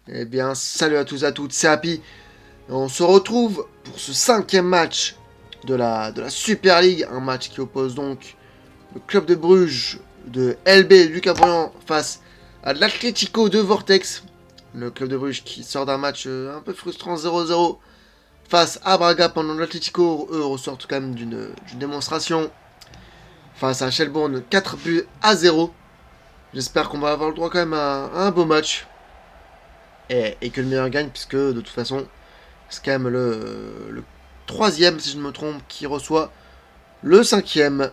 Eh bien, salut à tous et à toutes, c'est Happy. On se retrouve pour ce 5e match de la Super League. Un match qui oppose donc le club de Bruges de LB Lucas Boyan face à l'Atlético de Vortex. Le club de Bruges qui sort d'un match un peu frustrant 0-0 face à Braga pendant l'Atlético. Eux ressortent quand même d'une démonstration face à Shelbourne 4 buts à 0. J'espère qu'on va avoir le droit quand même à un beau match. Et que le meilleur gagne, puisque de toute façon, c'est quand même le troisième, si je ne me trompe, qui reçoit le cinquième.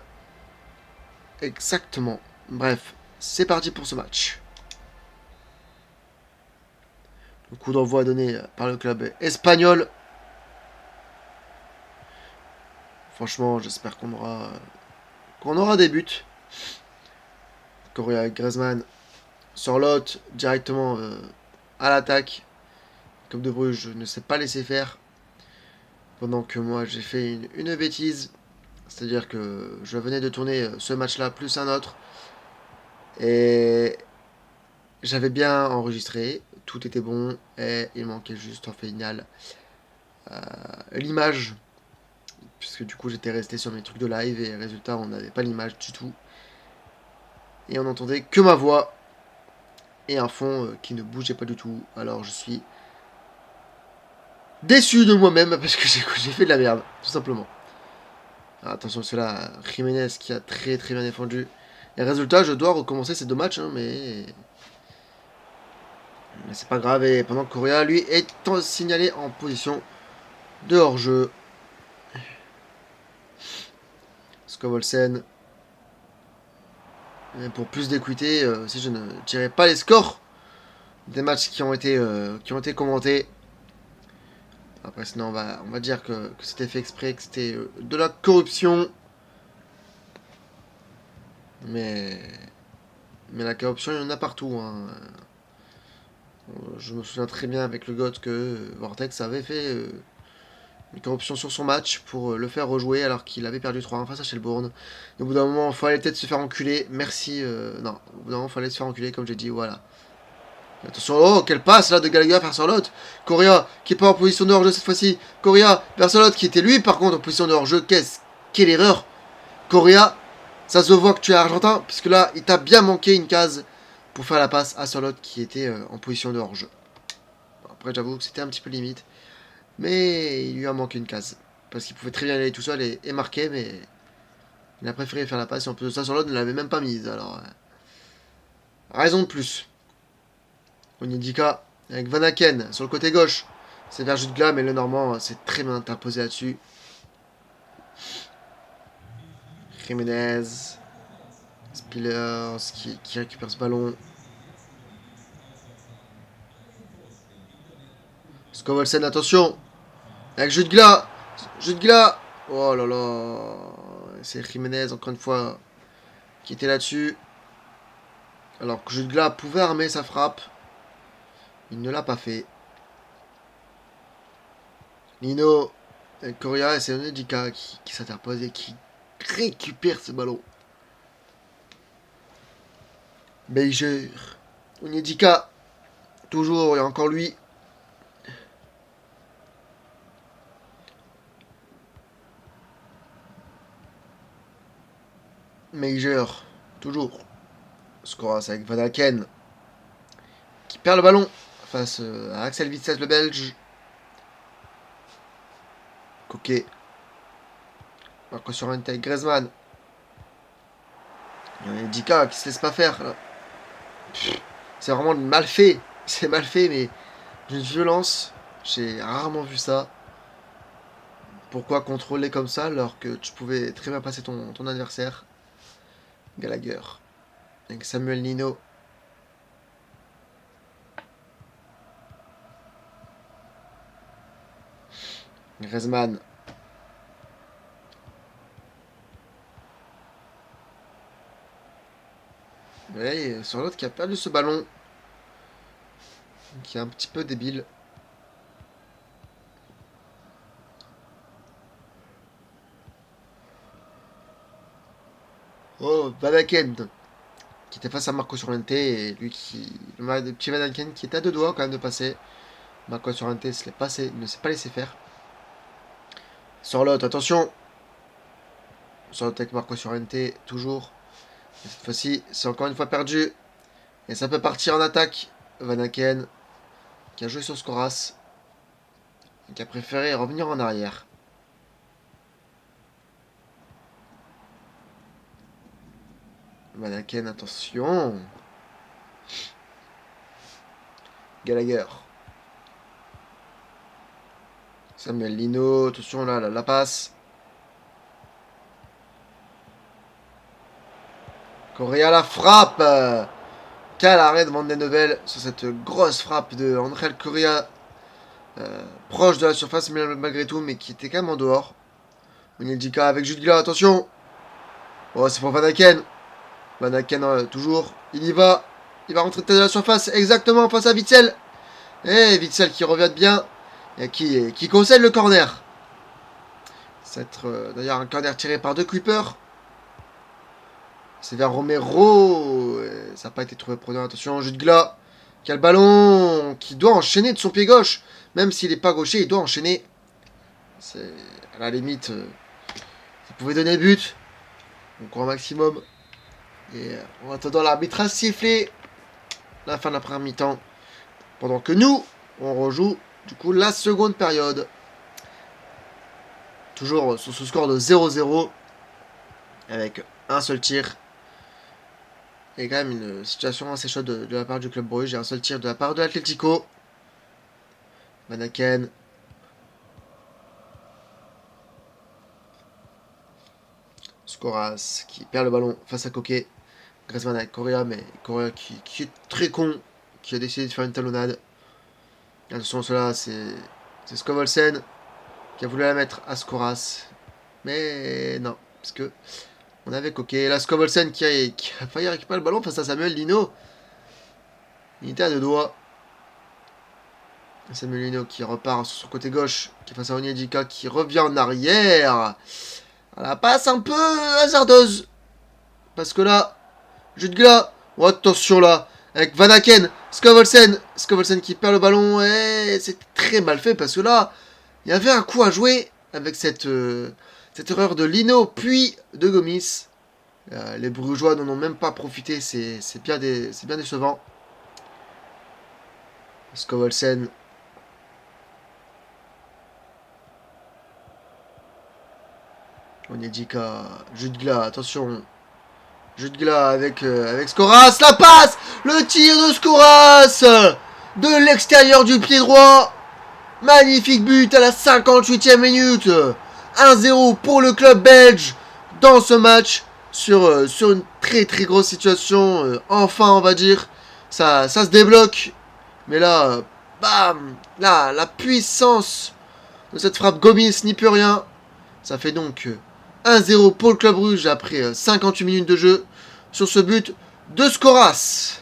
Exactement. Bref, c'est parti pour ce match. Le coup d'envoi donné par le club espagnol. Franchement, j'espère qu'on aura des buts. Correa avec Griezmann sur l'autre, directement à l'attaque. Comme de Bruges ne sait pas laisser faire. Pendant que moi, j'ai fait une bêtise. C'est-à-dire que je venais de tourner ce match-là plus un autre. Et j'avais bien enregistré, tout était bon, et il manquait juste en final l'image, puisque du coup j'étais resté sur mes trucs de live, et résultat on n'avait pas l'image du tout, et on n'entendait que ma voix, et un fond qui ne bougeait pas du tout, alors je suis déçu de moi-même, parce que j'ai fait de la merde, tout simplement. Alors, attention, cela, Jiménez qui a très très bien défendu, et résultat je dois recommencer ces deux matchs, hein, mais c'est pas grave, et pendant que Correa lui est signalé en position de hors-jeu. Scovolsen. Pour plus d'équité, si je ne tirais pas les scores des matchs qui ont été commentés. Après, sinon, on va dire que c'était fait exprès, que c'était de la corruption. Mais, mais la corruption, il y en a partout. Hein. Je me souviens très bien avec le GOAT que Vortex avait fait une corruption sur son match pour le faire rejouer alors qu'il avait perdu 3-1 face à Shelbourne. Et au bout d'un moment, il fallait peut-être se faire enculer. Merci. Non, au bout d'un moment, il fallait se faire enculer, comme j'ai dit. Voilà. Attention, oh, quelle passe là de Gallagher vers Charlotte. Correa qui est pas en position de hors-jeu cette fois-ci. Correa vers Charlotte qui était lui par contre en position de hors-jeu. Quelle erreur. Correa, ça se voit que tu es argentin, puisque là, il t'a bien manqué une case pour faire la passe à Charlotte qui était en position de hors-jeu. Après, j'avoue que c'était un petit peu limite, mais il lui a manqué une case. Parce qu'il pouvait très bien aller tout seul et marquer, mais il a préféré faire la passe. Et en plus de ça, Charlotte ne l'avait même pas mise. Alors, raison de plus. Onyedika avec Van Aken sur le côté gauche. C'est vers Jutgla, mais le Normand s'est très bien interposé là-dessus. Jiménez. Spillers qui récupère ce ballon. Scovolsen, attention. Avec Jutgla. Jutgla. Oh là là. C'est Jiménez, encore une fois, qui était là-dessus. Alors que Jutgla pouvait armer sa frappe. Il ne l'a pas fait. Nino. Avec Correa et c'est Onyedika qui s'interpose et qui récupère ce ballon. Beiger. Onyedika. Toujours, il y a encore lui. Major, toujours. Scoras avec Van Aken, qui perd le ballon face à Axel Witsel, le Belge. Coquet. Marco Sorrente avec Griezmann. Il y a Dika qui se laisse pas faire. Là. C'est vraiment mal fait. C'est mal fait, mais d'une violence. J'ai rarement vu ça. Pourquoi contrôler comme ça alors que tu pouvais très bien passer ton adversaire. Gallagher. Avec Samuel Nino. Griezmann. Et sur l'autre qui a perdu ce ballon. Qui est un petit peu débile. Oh, Van Aken. qui était face à Marco Llorente, et lui le petit Van Aken qui était à deux doigts quand même de passer. Marco Llorente ne s'est pas laissé faire. Sur l'autre, attention. Sur l'autre avec Marco Llorente, toujours. Et cette fois-ci, c'est encore une fois perdu. Et ça peut partir en attaque. Van Aken, qui a joué sur Scoras, et qui a préféré revenir en arrière. Van Aken, attention. Gallagher. Samuel Lino, attention là, la passe. Correa la frappe. Quel arrêt de Van den Heuvel sur cette grosse frappe de Angel Correa. Proche de la surface malgré tout, mais qui était quand même en dehors. Onyedika avec Jude Gla, attention. Oh, c'est pour Van Aken. Van Aken, toujours. Il y va. Il va rentrer tête de la surface exactement face à Witsel. Et Witsel qui revient de bien. Et qui concède le corner. C'est d'ailleurs un corner tiré par deux Kuiper. C'est vers Romero. Ça n'a pas été trouvé preneur. Attention, Jude Gla. Qui a le ballon. Qui doit enchaîner de son pied gauche. Même s'il n'est pas gaucher, il doit enchaîner. C'est à la limite. Ça pouvait donner le but. On croit au maximum. Et en attendant, l'arbitre a sifflé la fin de la première mi-temps. Pendant que nous, on rejoue du coup la seconde période. Toujours sur ce score de 0-0. Avec un seul tir. Et quand même une situation assez chaude de la part du Club Brugge. J'ai un seul tir de la part de l'Atlético. Van Aken. Scoras qui perd le ballon face à Coquet. Griezmann avec Correa, mais Correa qui est très con, qui a décidé de faire une talonnade. Attention, cela c'est Scovolsen qui a voulu la mettre à Scoras. Mais non, parce que on avait Coquet. Là, Scovolsen qui a failli récupérer le ballon face à Samuel Lino. Il était à deux doigts. Samuel Lino qui repart sur son côté gauche, qui est face à Onyedika qui revient en arrière. La passe un peu hasardeuse. Parce que là, Jude Gla, oh, attention là, avec Van Aken, Scovolsen qui perd le ballon, et c'est très mal fait parce que là, il y avait un coup à jouer avec cette erreur de Lino, puis de Gomis. Les Brugeois n'en ont même pas profité, c'est bien décevant. Scovolsen. Onyedika, Jude Gla, attention. Jude Gla avec Scoras, la passe, le tir de Scoras de l'extérieur du pied droit. Magnifique but à la 58e minute. 1-0 pour le club belge dans ce match sur une très très grosse situation. Enfin, on va dire, ça se débloque. Mais là, bam, là, la puissance de cette frappe Gomis n'y peut rien. Ça fait donc 1-0 pour le Club Rouge après 58 minutes de jeu sur ce but de Scoras.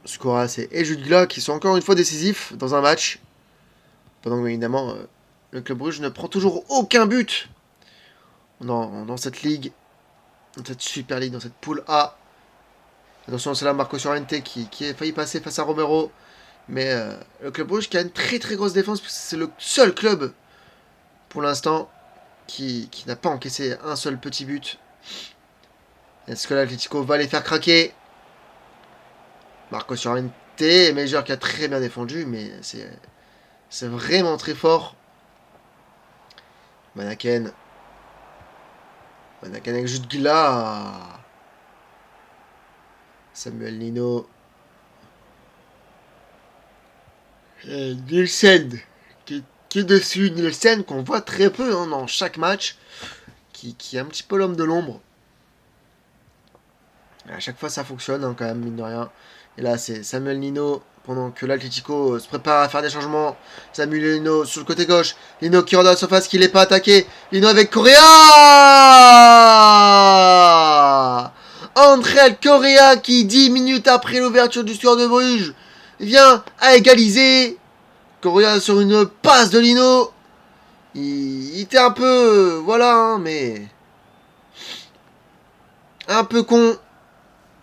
Scoras et Jude Gla qui sont encore une fois décisifs dans un match. Pendant que, évidemment, le Club Rouge ne prend toujours aucun but dans cette ligue, dans cette Super League, dans cette poule A. Attention, c'est là Marco Llorente qui a failli passer face à Romero. Mais le Club Rouge qui a une très très grosse défense, parce que c'est le seul club pour l'instant qui n'a pas encaissé un seul petit but. Est-ce que l'Atlético va les faire craquer? Marco Llorente, Major qui a très bien défendu, mais c'est vraiment très fort. Van Aken avec Jude Gla. Samuel Lino. Nielsen qui est dessus. Nielsen qu'on voit très peu dans chaque match. Qui est un petit peu l'homme de l'ombre. À chaque fois ça fonctionne quand même, mine de rien. Et là c'est Samuel Lino pendant que l'Atlético se prépare à faire des changements. Samuel Lino sur le côté gauche. Lino qui rentre dans la surface, qui n'est pas attaqué. Lino avec Correa. Angel Correa qui 10 minutes après l'ouverture du score de Bruges vient à égaliser. Correa sur une passe de Lino. Il était un peu... voilà, mais... un peu con,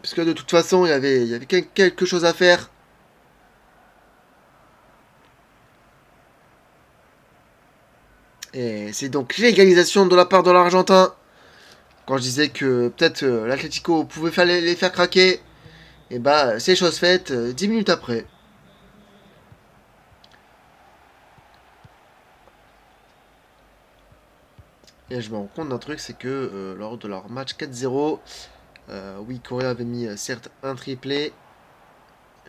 parce que de toute façon, il y avait quelque chose à faire. Et c'est donc l'égalisation de la part de l'Argentin. Quand je disais que peut-être l'Atlético pouvait faire les faire craquer, et bah c'est chose faite 10 minutes après. Et je me rends compte d'un truc, c'est que lors de leur match 4-0, oui, Correa avait mis certes un triplé,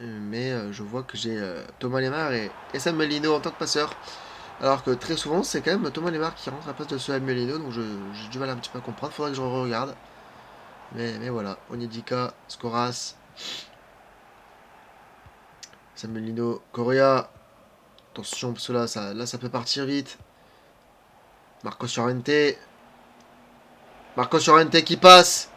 mais je vois que j'ai Thomas Lemar et Samuel Lino en tant que passeur. Alors que très souvent, c'est quand même Thomas Lemar qui rentre à la place de Samuel Lino, donc j'ai du mal un petit peu à comprendre, faudrait que je regarde. Mais voilà, Onyedika, Skoras, Samuel Lino, Correa. Attention, parce que là, ça peut partir vite. Marcos Llorente. Marcos Llorente qui passe.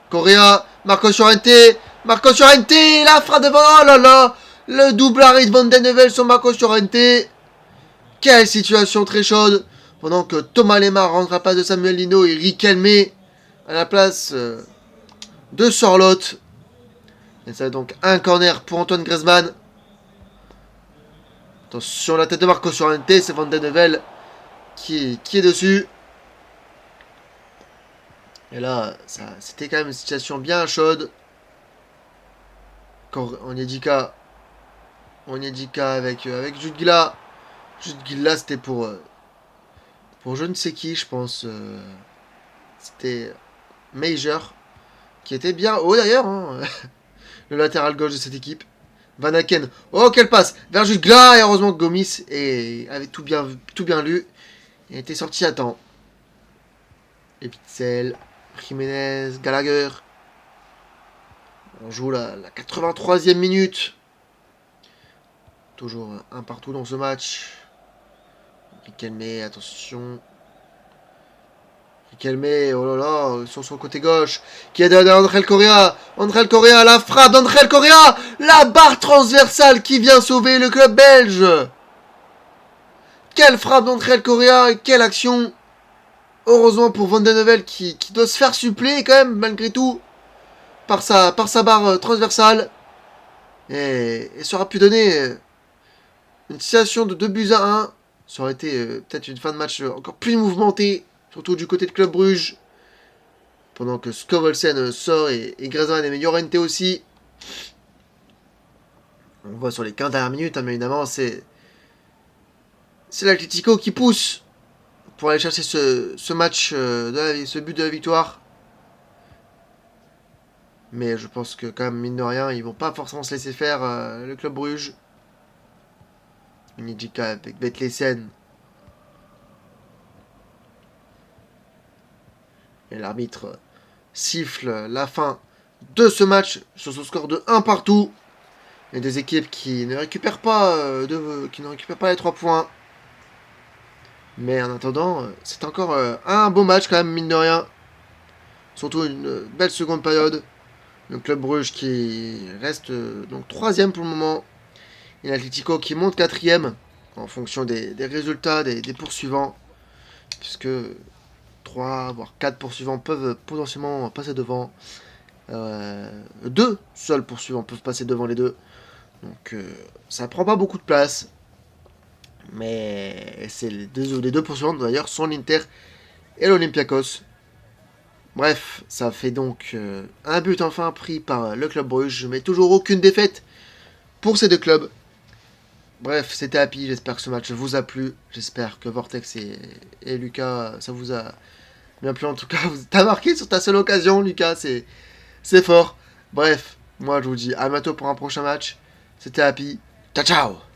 Correa. Marcos Llorente. Marcos Llorente. La frappe devant. Oh là là. Le double arrêt de Van Den Heuvel sur Marcos Llorente. Quelle situation très chaude. Pendant que Thomas Lemar rentre à place de Samuel Lino et Riquelme à la place de Sorlotte. Et ça donc un corner pour Antoine Griezmann. Attention, la tête de Marcos Llorente. C'est Van Den Heuvel qui est dessus. Et là, c'était quand même une situation bien chaude. Quand Onyedika avec Jude Gilla. Jude Gilla, c'était pour je ne sais qui, je pense. C'était Major, qui était bien haut d'ailleurs, hein, le latéral gauche de cette équipe. Van Aken, oh quelle passe vers Jude Gilla, et heureusement que Gomis avait tout bien lu et était sorti à temps. Et Pitzel, Jiménez, Gallagher. On joue la 83e minute. Toujours un partout dans ce match. Riquelme, attention. Riquelme, oh là là, sur son côté gauche. Qui est derrière André Correa. André Correa, la frappe d'André Correa. La barre transversale qui vient sauver le club belge. Quelle frappe d'André Correa et quelle action. Heureusement pour Van Den Heuvel qui doit se faire suppléer quand même, malgré tout, par sa barre transversale. Et ça aura pu donner une situation de 2-1. Ça aurait été peut-être une fin de match encore plus mouvementée, surtout du côté de Club Bruges. Pendant que Scovelsen sort et Griezmann et Llorente aussi. On voit sur les 15 dernières minutes, hein, mais évidemment, c'est l'Atlético qui pousse pour aller chercher ce match, ce but de la victoire. Mais je pense que quand même, mine de rien, ils vont pas forcément se laisser faire le Club Bruges. Onyedika avec Vetlesen. Et l'arbitre siffle la fin de ce match sur ce score de 1 partout. Les deux équipes qui ne récupèrent pas, les 3 points. Mais en attendant, c'est encore un beau match quand même, mine de rien. Surtout une belle seconde période. Le Club Bruges qui reste donc 3ème pour le moment. Et l'Atlético qui monte 4ème en fonction des résultats des poursuivants. Puisque 3 voire 4 poursuivants peuvent potentiellement passer devant. 2 seuls poursuivants peuvent passer devant les deux. Donc ça prend pas beaucoup de place. Mais c'est les deux poursuivants d'ailleurs sont l'Inter et l'Olympiakos. Bref, ça fait donc un but enfin pris par le Club Bruges, mais toujours aucune défaite pour ces deux clubs. Bref, c'était happy, j'espère que ce match vous a plu. J'espère que Vortex et Lucas, ça vous a bien plu. En tout cas, t'as marqué sur ta seule occasion, Lucas, c'est fort. Bref, moi je vous dis à bientôt pour un prochain match. C'était happy. Ciao ciao.